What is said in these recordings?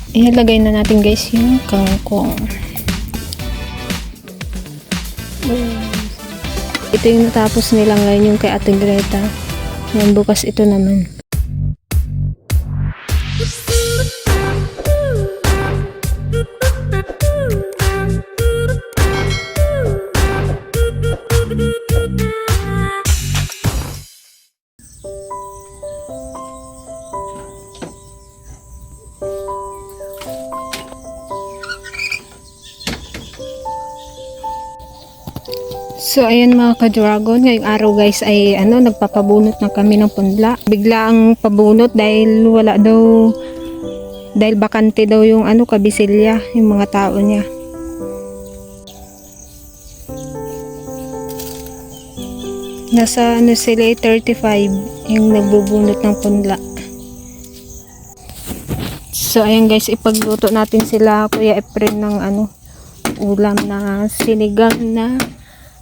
Ilalagay na natin guys yung kangkong. Ito yung natapos nila ngayon, yung kay Ate Greta. Yan, bukas ito naman. So ayan mga ka-dragon, ngayong araw guys ay nagpapabunot na kami ng punla. Bigla ang pabunot dahil dahil bakante daw yung kabisilya, yung mga tao niya. Nasa sila 35 yung nagbubunot ng punla. So ayan guys, ipagluto natin sila Kuya Efren ng ulam na sinigang na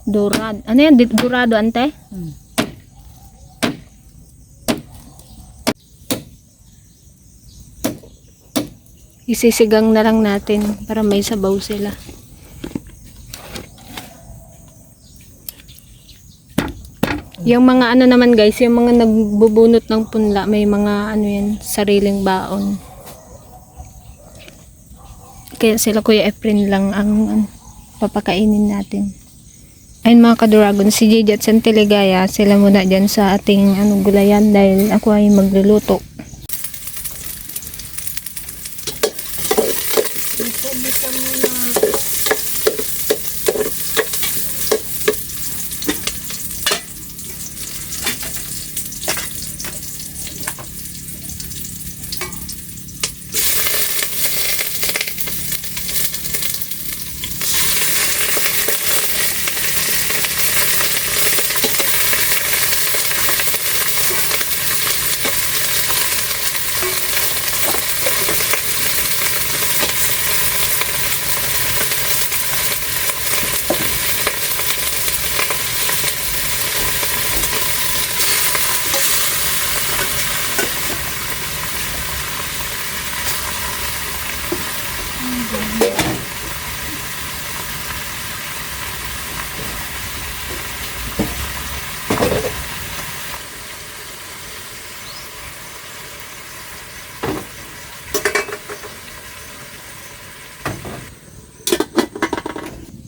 dorado. Ano yan? Dorado, ante? Isisigang na lang natin para may sabaw sila. Yung mga naman guys, yung mga nagbubunot ng punla, may mga sariling baon. Kaya sila Kuya Efren lang ang papakainin natin. Ayun mga ka-dragon, si Gigi at Santiligaya, sila muna dyan sa ating gulayan dahil ako ay magluluto.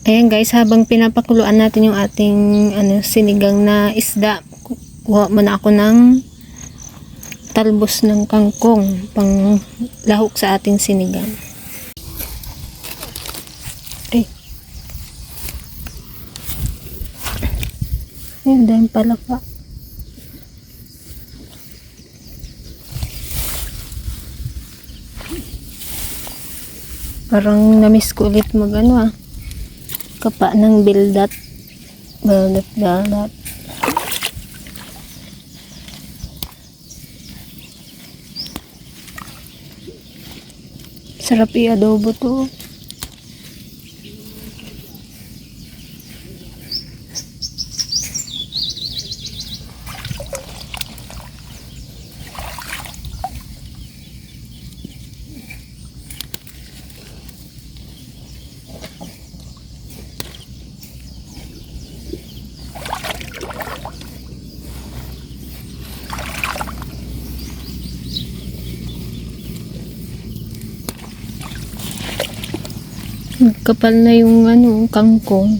Ayan guys, habang pinapakuluan natin yung ating sinigang na isda, kuha muna ako ng talbos ng kangkong pang lahok sa ating sinigang. Ayun, dahil pala pa. Parang namiss ko ulit kapa ng bildat. Baldat. Sarap i-adobo to. Kapal na yung kangkong.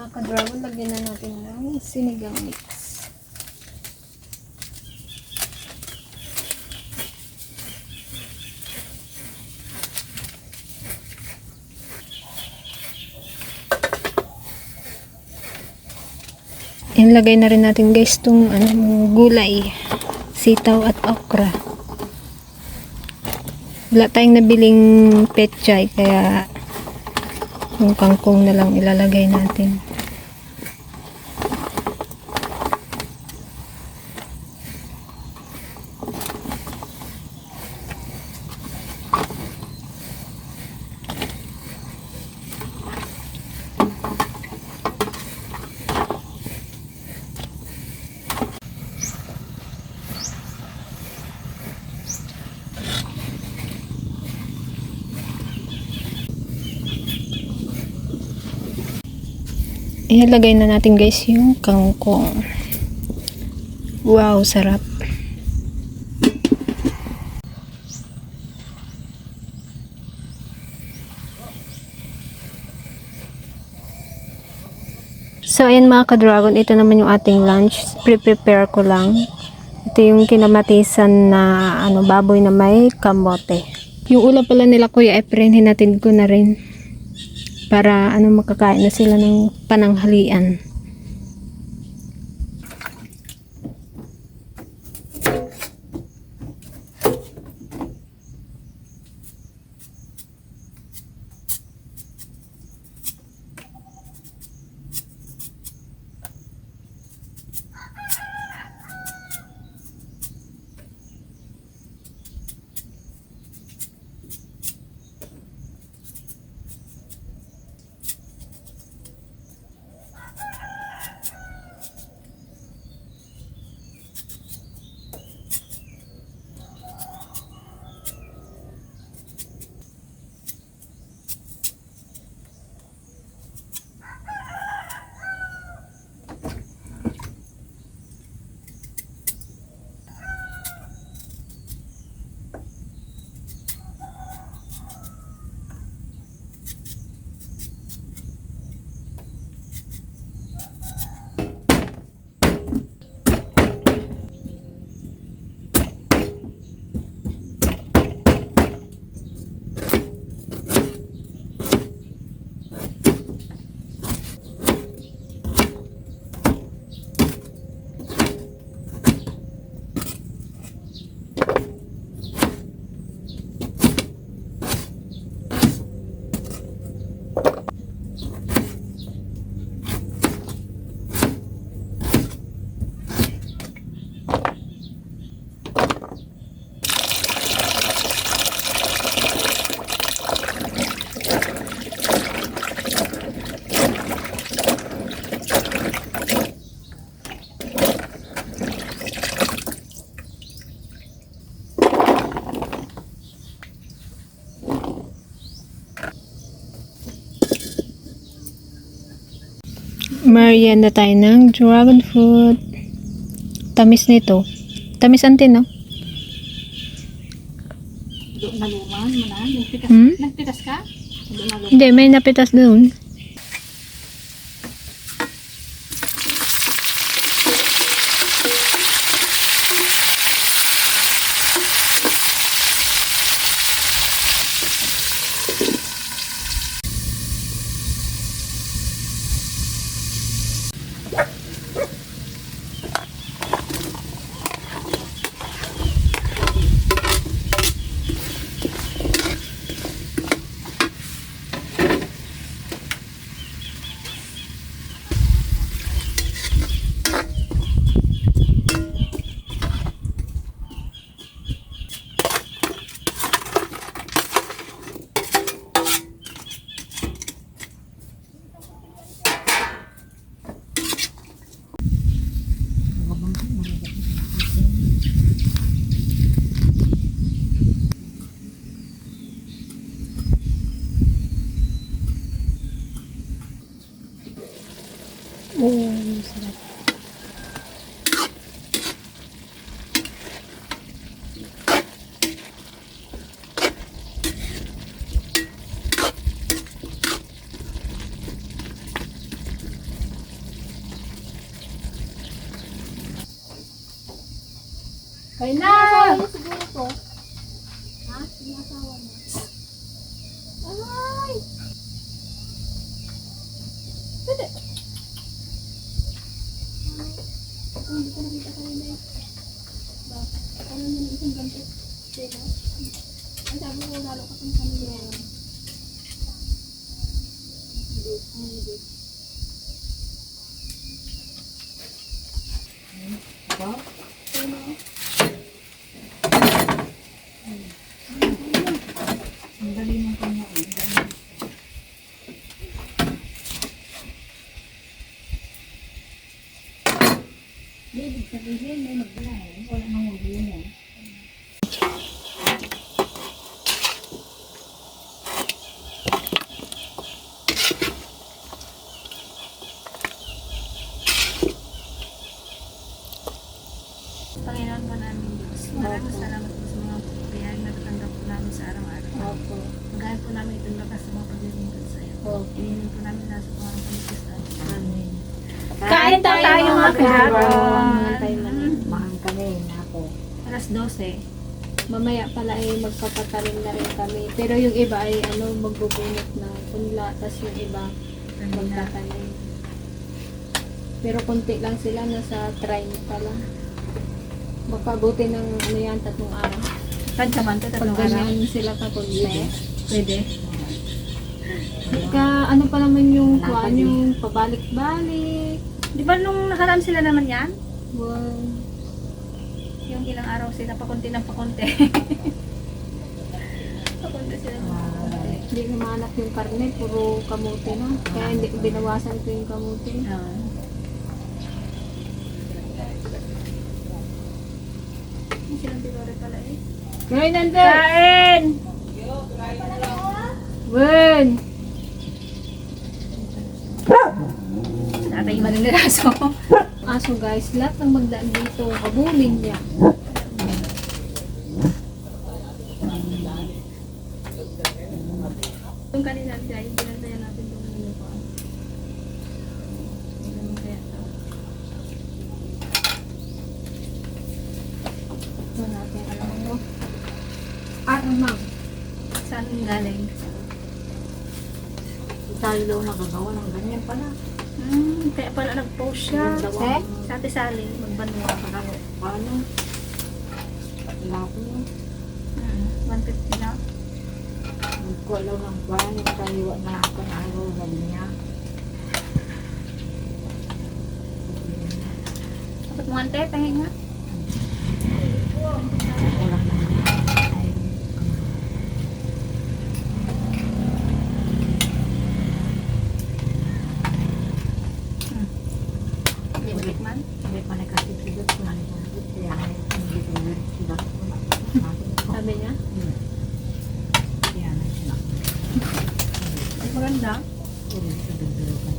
mga ka-dragon, lagyan na natin ng sinigang mix. Ilagay na rin natin guys itong gulay, sitaw at okra. Wala tayong nabiling petchay kaya yung kangkong na lang ilalagay natin. Ilalagay na natin guys yung kangkong. Wow, sarap. So ayan mga ka-dragon, ito naman yung ating lunch. Prepare ko lang. Ito yung kinamatisan na baboy na may kamote. Yung ulam pala nila Kuya Efren, hinatid ko na rin. Para makakain na sila ng pananghalian. Merienda tayo ng dragon fruit. Tamis nito. Tamis ante, no? Naluman mo na? Nagpitas ka? Hindi, may napitas doon. Sarap. Kaya na! Siguro to. Ha? Sinasawa na. Ay! Pwede. Hindi ko nakita kanina eh. Bakit? Ano yung isang ganito? Diba? Ang sabi ko, lalo ka kung kanina yan. Hindi. Ibig sabihin, may magbilahe. Wala nang magbilahe. Panginoon po namin Diyos, maraming salamat po sa mga biyayang natatanggap po namin sa araw-araw. Opo. Magaya po namin itong lakas sa mga paglilingkod sa iyo. Opo. Inihin po namin nasa pangalan ng Kristo. Amen. Kain tayo mga ka-dragon. ka-dragon. Mahal kami na ako. Alas 12. Mamaya pala ay magpapatanim na rin kami. Pero yung iba ay magbubunot ng punla. Tapos yung iba magtatanim. Pero konti lang sila, nasa 30 lang. Baka buti ng yan, 3 araw. Kadyaman ka, Pag tatlong araw. ganyan sila kakunti. Pwede. Ka, ano pa naman yung kuhaan yung pabalik-balik. Di ba nung nakaraan sila naman yan? Wow. Yung ilang araw sila, pakunti ng pakunti. Pakunti sila ng pakunti. Hindi namanap yung karne, puro kamuti na. Kaya hindi ko binawasan ko yung kamuti. Yung silang pilore pala eh. Ngayon nande! Kain! Wen! Tatay mananiraso. Aso guys, lahat ng magdaan dito, kabulin niya. Yung kanina siya, yung pinantayan natin yung uniform. Yung kaya to. Ito natin, alam mo. Armang. Saan yung galing? Tayo daw nagagawa ng ganyan pala. Kaya pala nag-post siya. Eh? Sa Ate Sally, magbanwa ka na. Paano? Wala ko na. 150 na. Ko alam ng paano yung kaliwa na ako na araw na niya. Dapat mo ante, tahin nga. Wala na. Hindi mo tikman. Hindi pa nakasipidot ko na nito. Kaya hindi ko rin sila ko na. Sabi niya? Kaya na siya. Ay, maganda. Uri sa dagdagan.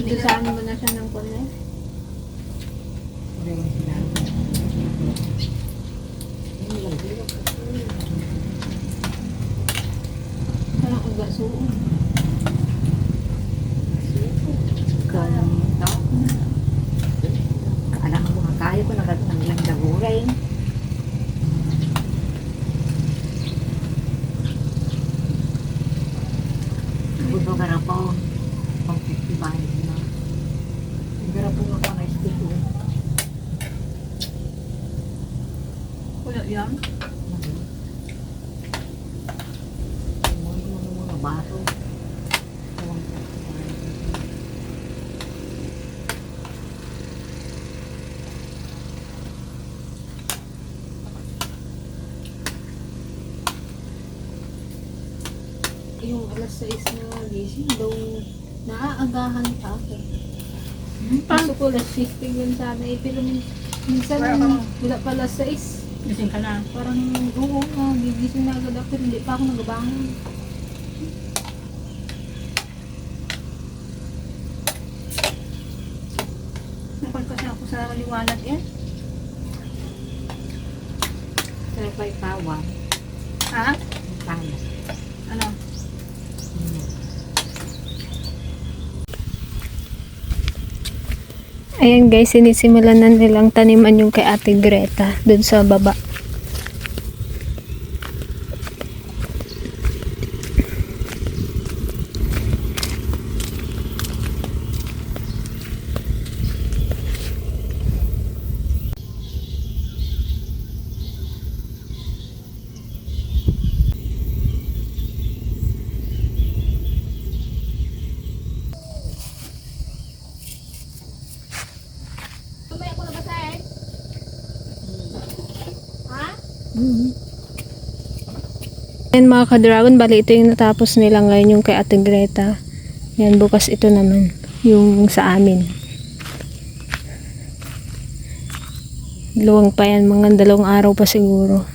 Hindi saan mo na siya ng punle? Uri yung sila. Hindi lang dito. Parang agasuon. Kaya ito. Alam ko nga kaya ko naglang daguray. Buto ka na po. Pang 50 bahay na. Hindi na po nga pang estiko. Pulo yan. Mga baso. Yung alas 6 na gising, daw naaagahan ka ako. Gusto ko alas 15 yun sana eh, pero minsan wala pa alas 6. Gising ka na. Parang oo nga, gigising na agad ako, pero hindi pa ako nagabangon. Napal kasi ako sa liwanag eh. Sa pa'y tawan. Ha? Tayo. Ano? Ayan guys, sinisimulan na nilang taniman yung kay Ate Greta dun sa baba. Mamaya ko na basahin. Ha? Ayan mga ka-dragon, bali ito yung natapos nila ngayon yung kay Ate Greta. Yan, bukas ito naman yung sa amin. Luwang pa yan, mga 2 araw pa siguro.